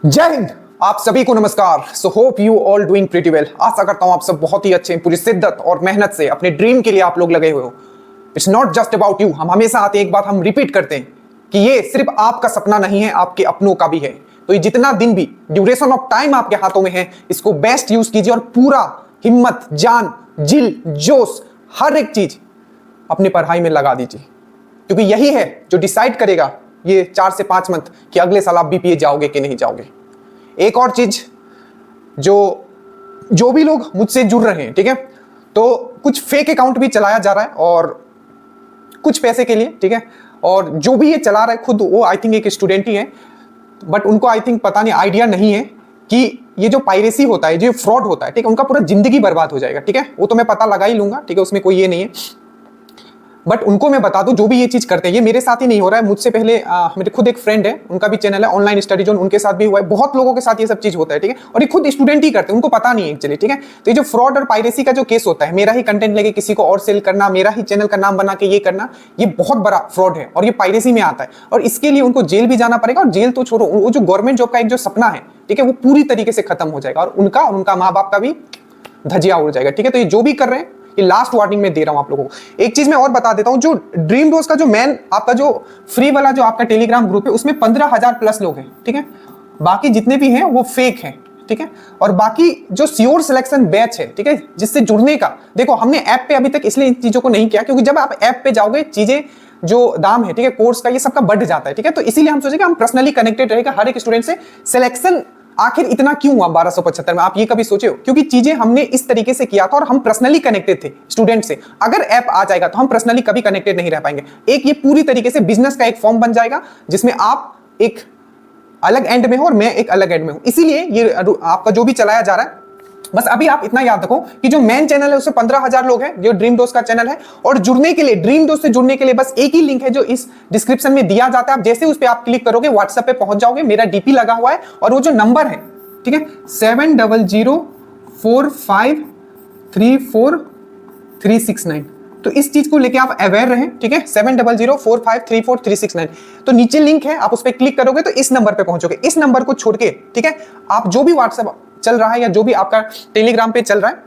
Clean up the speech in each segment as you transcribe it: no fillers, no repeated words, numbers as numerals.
जय हिंद। आप सभी को नमस्कार। So hope you all doing pretty well. आशा करता हूं आप सब बहुत ही अच्छे हैं। पूरी शिद्दत और मेहनत से अपने ड्रीम के लिए आप लोग लगे हुए हो। It's not just about you. हम हमेशा आते हैं, एक बात हम रिपीट करते हैं कि ये सिर्फ आपका सपना नहीं है, आपके अपनों का भी है। तो ये जितना दिन भी ड्यूरेशन ऑफ टाइम आपके हाथों में है, इसको बेस्ट यूज कीजिए और पूरा हिम्मत, जान, जिल, जोश, हर एक चीज अपनी पढ़ाई में लगा दीजिए, क्योंकि यही है जो डिसाइड करेगा ये 4 से 5 मंथ कि अगले साल आप बीपीए जाओगे कि नहीं जाओगे। एक और चीज, जो भी लोग मुझसे जुड़ रहे हैं, ठीक है, तो कुछ फेक अकाउंट भी चलाया जा रहा है और कुछ पैसे के लिए, ठीक है, और जो भी ये चला रहा है खुद वो आई थिंक एक स्टूडेंट ही है, बट उनको आई थिंक पता नहीं, आइडिया नहीं है कि ये जो पायरेसी होता है, जो फ्रॉड होता है, ठीक है, उनका पूरा जिंदगी बर्बाद हो जाएगा। ठीक है, वो तो मैं पता लगा ही लूंगा, ठीक है, उसमें कोई ये नहीं है, बट उनको मैं बता दूं जो भी ये चीज करते हैं। ये मेरे साथ ही नहीं हो रहा है, मुझसे पहले मेरे खुद एक फ्रेंड है, उनका भी चैनल है ऑनलाइन स्टडी जोन, उनके साथ भी हुआ है। बहुत लोगों के साथ ये सब चीज होता है, ठीक है, और ये खुद स्टूडेंट ही करते हैं, उनको पता नहीं है एक्चुअली। ठीक है, तो ये जो फ्रॉड और पायरेसी का जो केस होता है, मेरा ही कंटेंट लेके किसी को और सेल करना, मेरा ही चैनल का नाम बना के ये करना, ये बहुत बड़ा फ्रॉड है और ये पायरेसी में आता है। और इसके लिए उनको जेल भी जाना पड़ेगा, और जेल तो छोड़ो, वो जो गवर्नमेंट जॉब का एक जो सपना है, ठीक है, वो पूरी तरीके से खत्म हो जाएगा और उनका माँ बाप का भी धजिया उड़ जाएगा। ठीक है, तो ये जो भी कर रहे हैं, ये लास्ट वार्निंग में दे रहा हूं आप लोगों को। एक चीज मैं और बता देता हूं, जो ड्रीम डोज का जो मेन आपका जो फ्री वाला जो आपका टेलीग्राम ग्रुप है, उसमें 15,000 प्लस लोग हैं। ठीक है, बाकी जितने भी हैं वो फेक हैं। ठीक है, और बाकी जो श्योर सिलेक्शन बैच है, ठीक है, जिससे जुड़ने का, देखो हमने ऐप पे अभी तक इसलिए इन चीजों को नहीं किया क्योंकि जब आप ऐप पे जाओगे, चीजें जो दाम है, ठीक है, कोर्स का, ये सबका बढ़ जाता है। ठीक है, तो इसीलिए हम सोचे कि हम पर्सनली कनेक्टेड रहेगा हर एक स्टूडेंट से। सिलेक्शन आखिर इतना क्यों हुआ 1275 में, आप ये कभी सोचे हो? क्योंकि चीजें हमने इस तरीके से किया था और हम पर्सनली कनेक्टेड थे स्टूडेंट से। अगर ऐप आ जाएगा तो हम पर्सनली कभी कनेक्टेड नहीं रह पाएंगे। एक ये पूरी तरीके से बिजनेस का एक फॉर्म बन जाएगा जिसमें आप एक अलग एंड में हो और मैं एक अलग एंड में हूं। इसीलिए ये आपका जो भी चलाया जा रहा है, बस अभी आप इतना याद रखो कि जो मेन चैनल है उसमें 15,000 लोग हैं, जो ड्रीम डोज का चैनल है, और जुड़ने के लिए, ड्रीम डोज से जुड़ने के लिए बस एक ही लिंक है जो इस डिस्क्रिप्शन में दिया जाता है। आप जैसे उस पर आप क्लिक करोगे व्हाट्सएप पे पहुंच जाओगे, मेरा डीपी लगा हुआ है और वो जो नंबर है, ठीक है, 7004534369, तो इस चीज को लेके आप अवेयर रहें। ठीक है, 7004534369, तो नीचे लिंक है, आप उस पर क्लिक करोगे तो इस नंबर पे पहुंचोगे। इस नंबर को छोड़ के, ठीक है, आप जो भी व्हाट्सएप चल रहा है या जो भी आपका टेलीग्राम पे चल रहा है,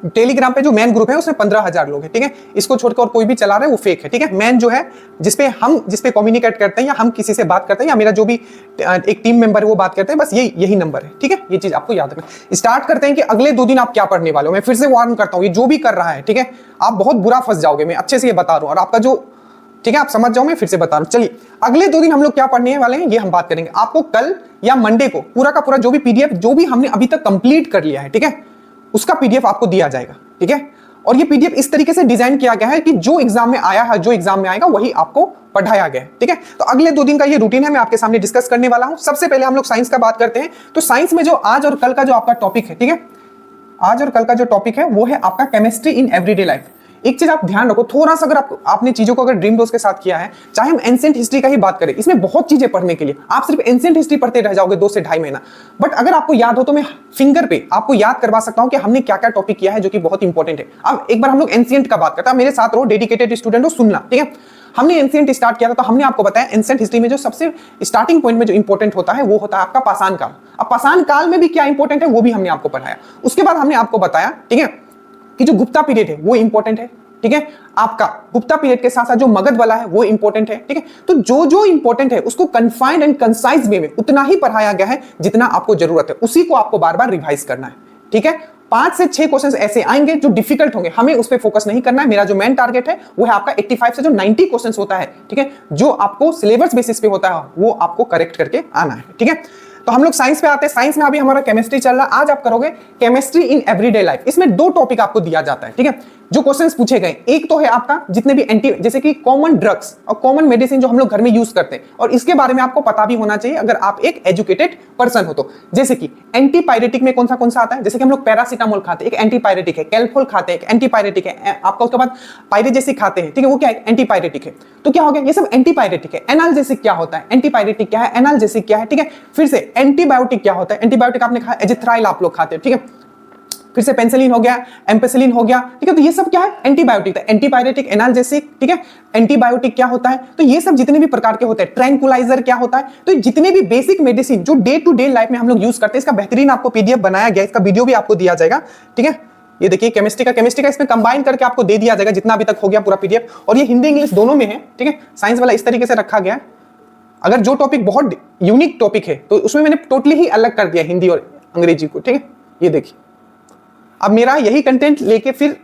टेलीग्राम पे जो मेन ग्रुप है उसमें 15,000 लोग हैं। ठीक है, इसको छोड़कर और कोई भी चला रहा है वो फेक है। ठीक है, मेन जो है जिसपे कम्युनिकेट करते हैं या हम किसी से बात करते हैं या मेरा जो भी एक टीम मेंबर है वो बात करते हैं, बस यही नंबर है। ठीक है, ये चीज आपको याद रखना। स्टार्ट करते हैं कि अगले 2 दिन आप क्या पढ़ने वाले हो। मैं फिर से वार्न करता हूं, ये जो भी कर रहा है, ठीक है, आप बहुत बुरा फंस जाओगे। मैं अच्छे से ये बता रहा हूं और आपका जो, ठीक है, आप समझ जाओ, मैं फिर से बता रहा हूं। चलिए, अगले 2 दिन हम लोग क्या पढ़ने वाले हैं ये हम बात करेंगे। आपको कल या मंडे को पूरा का पूरा जो भी पीडीएफ, जो भी हमने अभी तक कंप्लीट कर लिया है, ठीक है, उसका पीडीएफ आपको दिया जाएगा। ठीक है, और ये पीडीएफ इस तरीके से डिजाइन किया गया है कि जो एग्जाम में आया है, जो एग्जाम में आएगा वही आपको पढ़ाया गया है। ठीक है, तो अगले 2 दिन का ये रूटीन है, मैं आपके सामने डिस्कस करने वाला हूं। सबसे पहले हम लोग साइंस का बात करते हैं। तो साइंस में जो आज और कल का जो आपका टॉपिक है, ठीक है, आज और कल का जो टॉपिक है वो है आपका केमिस्ट्री इन एवरीडे लाइफ। एक चीज आप ध्यान रखो, थोड़ा सा अगर आपने चीजों को अगर ड्रीम डोज के साथ किया है, चाहे हम एंशिएंट हिस्ट्री का ही बात करें, इसमें बहुत चीजें पढ़ने के लिए, आप सिर्फ एंशिएंट हिस्ट्री पढ़ते रह जाओगे 2 से 2.5 महीना। बट अगर आपको याद हो तो मैं फिंगर पे आपको याद करवा सकता हूं कि हमने क्या क्या टॉपिक किया है जो कि बहुत इंपॉर्टेंट है। अब एक बार हम लोग एंशिएंट का बात करते हैं, मेरे साथ रहो, डेडिकेटेड स्टूडेंट हो, सुनना। ठीक है, हमने एंशिएंट स्टार्ट किया था, तो हमने आपको बताया एंशिएंट हिस्ट्री में जो सबसे स्टार्टिंग पॉइंट में जो इंपॉर्टेंट होता है वो होता है आपका पाषाण काल। अब पाषाण काल में भी क्या इंपॉर्टेंट है वो भी हमने आपको पढ़ाया। उसके बाद हमने आपको बताया, ठीक है, कि जो गुप्ता पीरियड है वो इंपॉर्टेंट है। ठीक है, आपका गुप्ता पीरियड के साथ साथ जो मगध वाला है वो इंपॉर्टेंट है। ठीक है, तो जो जो इंपॉर्टेंट है उसको कंफाइंड एंड कंसाइज वे में उतना ही पढ़ाया गया है जितना आपको जरूरत है, उसी को आपको बार बार रिवाइज करना है। ठीक है, 5 से 6 क्वेश्चंस ऐसे आएंगे जो डिफिकल्ट होंगे, हमें उस पर फोकस नहीं करना है। मेरा जो मेन टारगेट है वो है आपका 85 से जो 90 क्वेश्चंस होता है, ठीक है, जो आपको सिलेबस बेसिस पे होता है वो आपको करेक्ट करके आना है। ठीक है, तो हम लोग साइंस पे आते हैं। साइंस में अभी हमारा केमिस्ट्री चल रहा है, आज आप करोगे केमिस्ट्री इन एवरीडे लाइफ। इसमें 2 टॉपिक आपको दिया जाता है। ठीक है, जो क्वेश्चंस पूछे गए, एक तो है आपका जितने भी एंटी, जैसे कि कॉमन ड्रग्स और कॉमन मेडिसिन जो हम लोग घर में यूज करते हैं, और इसके बारे में आपको पता भी होना चाहिए अगर आप एक एजुकेटेड पर्सन हो तो। जैसे कि एंटीपायरेटिक में कौन सा आता है, जैसे कि हम लोग पैरासीटामोल खाते हैं, एक एंटीपायरेटिक है, कैल्फोल खाते हैं, एक एंटीपायरेटिक है आपका, उसके बाद पायरेजेसिक खाते हैं, ठीक है, वो क्या है, एंटीपायरेटिक है। तो क्या हो गया, ये सब एंटीपायरेटिक है। एनाल्जेसिक क्या होता है, एंटीपायरेटिक क्या है, एनाल्जेसिक क्या है, ठीक है। फिर से एंटीबायोटिक क्या होता है, एंटीबायोटिक आपने कहा एजिथ्राइल आप लोग खाते हैं, ठीक है। फिर से पेनिसिलिन हो गया, एम्पेसिलिन हो गया, ठीक है। तो ये सब क्या है? एंटीबायोटिक, एंटीपायरेटिक, एनाल्जेसिक, ठीक है। एंटीबायोटिक क्या होता है? तो ये सब जितने भी प्रकार के होते हैं, ट्रैंकुलाइजर क्या होता है? तो जितने भी बेसिक मेडिसिन जो डे टू डे लाइफ में हम लोग यूज करते हैं, इसका बेहतरीन आपको पीडीएफ बनाया गया, इसका वीडियो भी आपको दिया जाएगा, ठीक है। ये देखिए केमिस्ट्री का इसमें कंबाइन करके आपको दे दिया जाएगा जितना अभी तक हो गया पूरा पीडीएफ, और ये हिंदी इंग्लिश दोनों में है, ठीक है। साइंस वाला इस तरीके से रखा गया है। अगर जो टॉपिक बहुत यूनिक टॉपिक है तो उसमें मैंने टोटली ही अलग कर दिया हिंदी और अंग्रेजी को, ठीक है। ये देखिए, अब मेरा यही कंटेंट लेके फिर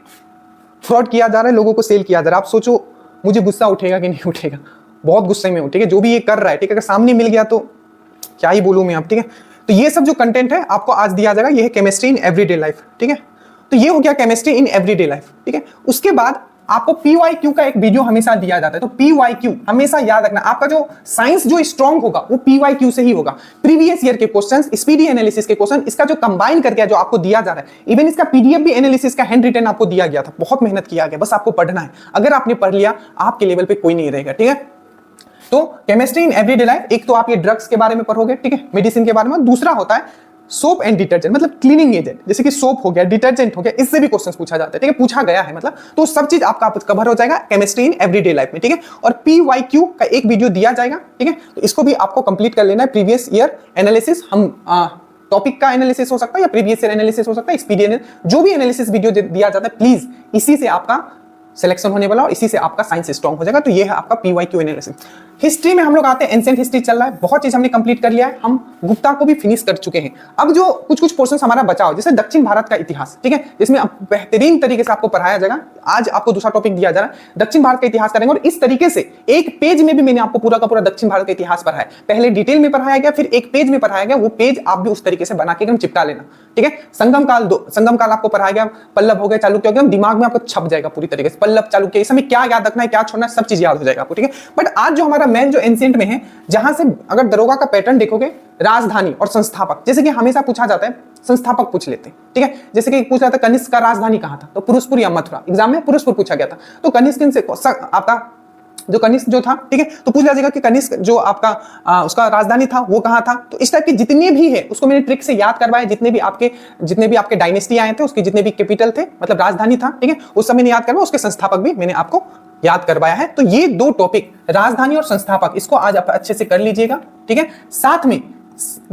फ्रॉड किया जा रहा है, लोगों को सेल किया जा रहा है। आप सोचो मुझे गुस्सा उठेगा कि नहीं उठेगा? बहुत गुस्से में हूं, ठीक है। जो भी ये कर रहा है, ठीक है, अगर सामने मिल गया तो क्या ही बोलूं मैं, आप, ठीक है। तो ये सब जो कंटेंट है आपको आज दिया जाएगा, ये है केमिस्ट्री इन एवरीडे लाइफ, ठीक है। तो ये हो गया केमिस्ट्री इन एवरीडे लाइफ, ठीक है। उसके बाद आपको PYQ का एक वीडियो हमेशा दिया जाता है। तो PYQ हमेशा याद रखना, आपका जो साइंस जो स्ट्रांग होगा वो PYQ से ही होगा। प्रीवियस ईयर के क्वेश्चंस, स्पीडी एनालिसिस के क्वेश्चन, इसका जो कंबाइन करके जो आपको दिया जा रहा है, इवन इसका पीडीएफ भी एनालिसिस का हैंड रिटन आपको दिया गया था। बहुत मेहनत किया गया, बस आपको पढ़ना है। अगर आपने पढ़ लिया, आपके लेवल पे कोई नहीं रहेगा, ठीक है। तो केमिस्ट्री इन एवरीडे लाइफ, एक तो आप ये ड्रग्स के बारे में पढ़ोगे, ठीक है, मेडिसिन के बारे में। दूसरा होता है सोप एंड डिटर्जेंट, मतलब क्लीनिंग एजेंट, जैसे कि सोप हो गया, डिटर्जेंट हो गया, इससे भी क्वेश्चंस पूछा जाता है, ठीक है, पूछा गया है मतलब। तो सब चीज आपका कवर हो जाएगा केमिस्ट्री इन एवरीडे लाइफ में, ठीक है। और PYQ का एक वीडियो दिया जाएगा, ठीक है। तो इसको भी आपको कंप्लीट कर लेना है। प्रीवियस ईयर एनालिसिस, हम टॉपिक का एनालिसिस हो सकता है या प्रीवियस ईयर एनालिसिस हो सकता है, स्पीडी जो भी एनालिसिस वीडियो दिया जाता है, प्लीज इसी से आपका सिलेक्शन होने वाला और इसी से आपका साइंस स्ट्रांग हो जाएगा। तो ये है आपका PYQ एनालिसिस। हिस्ट्री में हम लोग आते हैं, एंशिएंट हिस्ट्री चल रहा है, बहुत चीज हमने कंप्लीट कर लिया है, हम गुप्ता को भी फिनिश कर चुके हैं। अब जो कुछ पोर्शंस हमारा बचा हो, जैसे दक्षिण भारत का इतिहास, ठीक है, जिसमें बेहतरीन तरीके से आपको पढ़ाया जाएगा। आज आपको दूसरा टॉपिक दिया जा रहा है, दक्षिण भारत का इतिहास करेंगे, और इस तरीके से एक पेज में भी मैंने आपको पूरा का पूरा दक्षिण भारत का इतिहास पढ़ाया। पहले डिटेल में पढ़ाया गया, फिर एक पेज में पढ़ाया गया। वो पेज आप भी उस तरीके से बना के एकदम चिपका लेना, ठीक है। संगम काल आपको पढ़ाया गया, पल्लव हो गया, चालुक्य हो गया, दिमाग में आपको छप जाएगा पूरी तरीके से। पल्लव, चालुक्य, इस समय क्या याद रखना है, क्या छोड़ना है, सब चीज याद हो जाएगा आपको, ठीक है। बट आज जो हमारा मेन जो एंशिएंट में है, जहां से अगर दरोगा का पैटर्न देखोगे, राजधानी और संस्थापक, जैसे कि हमेशा पूछा जाता है, संस्थापक पूछ लेते हैं, ठीक है। जैसे कि पूछ रहा था कनिष्क का राजधानी कहां था, तो पुरुषपुर या मथुरा, एग्जाम में पुरुषपुर पूछा गया था। तो कनिष्क से आपका जो कनिष्क जो था, ठीक है, तो पूछ जाएगा कि कनिष्क जो आपका उसका राजधानी था वो कहां था। तो इस टाइप के जितने भी है उसको मैंने ट्रिक से याद करवाया। जितने भी आपके डायनेस्टी आए थे, उसके जितने भी कैपिटल थे, मतलब राजधानी था, ठीक है, उस समय मैंने याद करवाया। उसके संस्थापक भी मैंने आपको याद करवाया है। तो ये दो टॉपिक, राजधानी और संस्थापक, इसको आज आप अच्छे से कर लीजिएगा, ठीक है। साथ में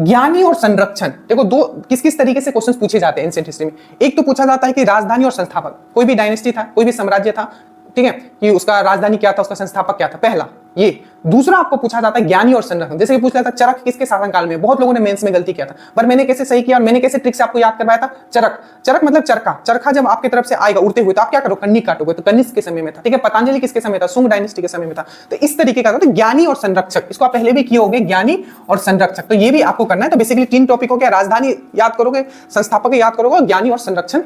ज्ञानी और संरक्षण, देखो दो किस किस तरीके से क्वेश्चंस पूछे जाते हैं एंशिएंट हिस्ट्री में। एक तो पूछा जाता है कि राजधानी और संस्थापक, कोई भी डायनेस्टी था, कोई भी साम्राज्य था, ठीक है, कि उसका राजधानी क्या था, उसका संस्थापक क्या था, पहला ये। दूसरा आपको पूछा जाता है ज्ञानी और संरक्षण, जैसे कि पूछा था चरक किसके शासनकाल में। बहुत लोगों ने मेंस में गलती किया था, पर मैंने कैसे सही किया और मैंने कैसे ट्रिक से आपको याद करवाया था। चरक मतलब चरखा जब आपकी तरफ से आएगा उड़ते हुए, तो आप क्या करो, कन्नी काटोगे। तो कनिष्क के समय में था, ठीक है। पतंजलि किसके समय था, सुंग डायनेस्टी के समय में था। तो इस तरीके का तो ज्ञानी और संरक्षक, इसको आप पहले भी किए होंगे, ज्ञानी और संरक्षक, तो ये भी आपको करना है। तो बेसिकली 3 टॉपिक हो गया, राजधानी याद करोगे, संस्थापक याद करोगे, ज्ञानी और संरक्षण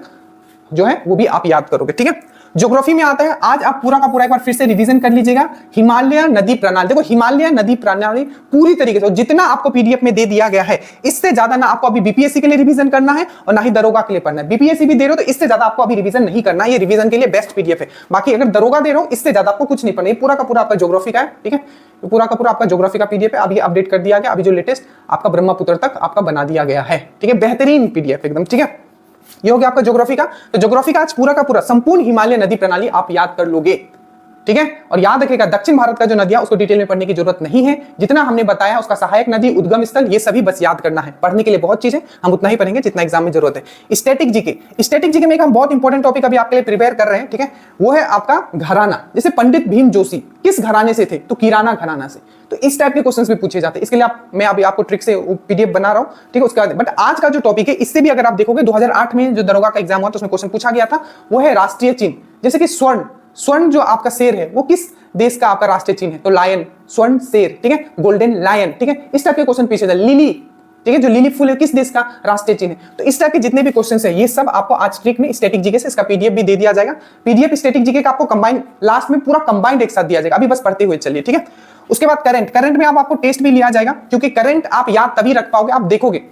जो है वो भी आप याद करोगे, ठीक है। ज्योग्राफी में आता है, आज आप पूरा का पूरा एक बार फिर से रिवीजन कर लीजिएगा। हिमालय नदी प्रणाली, देखो हिमालय नदी प्रणाली पूरी तरीके से जितना आपको पीडीएफ में दे दिया गया है, इससे ज्यादा ना आपको अभी बीपीएससी के लिए रिवीजन करना है और ना ही दरोगा के लिए पढ़ना है। बीपीएससी भी दे रहे हो तो इससे ज्यादा आपको अभी रिवीजन नहीं करना है, ये रिवीजन के लिए बेस्ट पीडीएफ है। बाकी अगर दरोगा दे रहे हो, इससे ज्यादा आपको कुछ नहीं पढ़ना, ये पूरा का पूरा आपका ज्योग्राफी का है, ठीक है। पूरा का पूरा आपका ज्योग्राफी का पीडीएफ है, अभी अपडेट कर दिया गया, अभी जो लेटेस्ट आपका ब्रह्मपुत्र तक आपका बना दिया गया है, ठीक है। बेहतरीन पीडीएफ एकदम, ठीक है। ये हो गया आपका ज्योग्राफी का। तो ज्योग्राफी का आज पूरा का पूरा संपूर्ण हिमालय नदी प्रणाली आप याद कर लोगे, ठीक है। और याद रखिएगा दक्षिण भारत का जो नदियां, उसको डिटेल में पढ़ने की जरूरत नहीं है। जितना हमने बताया उसका सहायक नदी, उद्गम स्थल, ये सभी बस याद करना है। पढ़ने के लिए बहुत चीज है, हम उतना ही पढ़ेंगे जितना एग्जाम में जरूरत है। स्टैटिक जीके में एक हम बहुत इंपॉर्टेंट टॉपिक अभी आपके लिए प्रिपेयर कर रहे हैं, ठीक है। वो है आपका घराना। जैसे पंडित भीम जोशी किस घराने से थे, तो किराना घराना से। तो इस टाइप के क्वेश्चंस भी पूछे जाते हैं। इसके लिए मैं अभी आपको ट्रिक से पीडीएफ बना रहा हूं, ठीक है। उसके बाद बट आज का जो टॉपिक है, इससे भी अगर आप देखोगे 2008 में जो दरोगा का एग्जाम हुआ तो उसमें क्वेश्चन पूछा गया था, वो है राष्ट्रीय चिन्ह। जैसे कि स्वर्ण जो आपका शेर है, वो किस देश का आपका राष्ट्रीय चिन्ह है, तो लायन, स्वर्ण शेर, ठीक है, गोल्डन लायन, ठीक है। इस टाइप के क्वेश्चन पूछे जाते। लिली, ठीक है, जो लिली फूल है किस देश का राष्ट्रीय चिन्ह है। तो इस टाइप के जितने भी क्वेश्चंस है, ये सब आपको आज ट्रिक में स्टैटिक जीके से, इसका पीडीएफ भी दे दिया जाएगा। पीडीएफ स्टैटिक जीके का आपको कंबाइन लास्ट में पूरा कंबाइंड एक साथ दिया जाएगा, अभी बस पढ़ते हुए चलिए, ठीक है। उसके बाद करंट में आपको टेस्ट भी लिया जाएगा, क्योंकि करंट आप याद तभी रख पाओगे, आप देखोगे।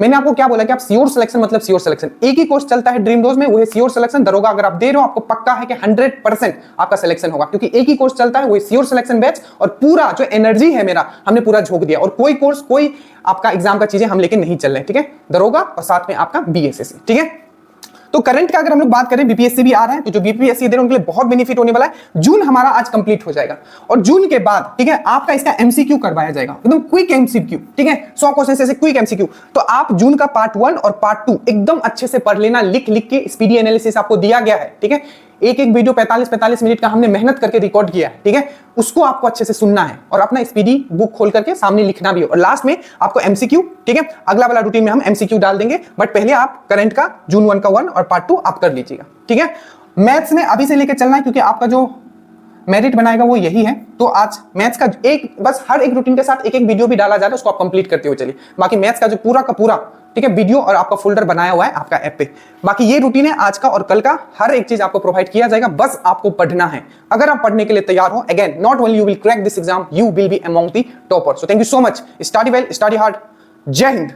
मैंने आपको क्या बोला कि आप श्योर सिलेक्शन मतलब श्योर सिलेक्शन, एक ही कोर्स चलता है ड्रीम रोज में, वो है श्योर सिलेक्शन। दरोगा अगर आप दे रहे हो, आपको पक्का है कि 100% आपका सिलेक्शन होगा, क्योंकि एक ही कोर्स चलता है, वो श्योर सिलेक्शन बैच। और पूरा जो एनर्जी है मेरा, हमने पूरा झोंक दिया, और कोई कोर्स, कोई आपका एग्जाम का चीजें हम लेके नहीं चल रहे हैं, ठीक है। दरोगा और साथ में आपका बीएसएससी, ठीक है। तो करंट का अगर हम लोग बात करें, बीपीएससी भी आ रहा है, तो जो बीपीएससी दे रहे हैं उनके लिए बहुत बेनिफिट होने वाला है। जून हमारा आज कंप्लीट हो जाएगा और जून के बाद ठीक है आपका इसका एमसीक्यू करवाया जाएगा, एकदम क्विक एमसीक्यू, ठीक है 100 क्वेश्चन ऐसे क्विक एमसीक्यू। तो आप जून का पार्ट 1 और पार्ट 2 एकदम अच्छे से पढ़ लेना, लिख लिख के स्पीडी एनालिसिस आपको दिया गया है, ठीक है। एक एक वीडियो 45-45 मिनट का हमने मेहनत करके रिकॉर्ड किया है, ठीक है, उसको आपको अच्छे से सुनना है और अपना स्पीडी बुक खोल करके सामने लिखना भी है। और लास्ट में आपको एमसीक्यू, ठीक है, अगला वाला रूटीन में हम एमसीक्यू डाल देंगे, बट पहले आप करंट का जून 1 का 1 और पार्ट 2 आप कर लीजिएगा, ठीक है। मैथ्स में अभी से लेकर चलना है क्योंकि आपका जो मेरिट बनाएगा वो यही है। तो आज मैथ्स का एक बस हर एक रूटीन के साथ एक एक वीडियो भी डाला जा रहा है, उसको आप कंप्लीट करते हुए चलिए। बाकी मैथ्स का जो पूरा का पूरा, ठीक है, वीडियो और आपका फोल्डर बनाया हुआ है आपका ऐप पे। बाकी ये रूटीन है आज का और कल का, हर एक चीज आपको प्रोवाइड किया जाएगा, बस आपको पढ़ना है। अगर आप पढ़ने के लिए तैयार हो, again not only you will crack this exam, you will be among the topper. So thank you so much. Study well, study hard. जय हिंद।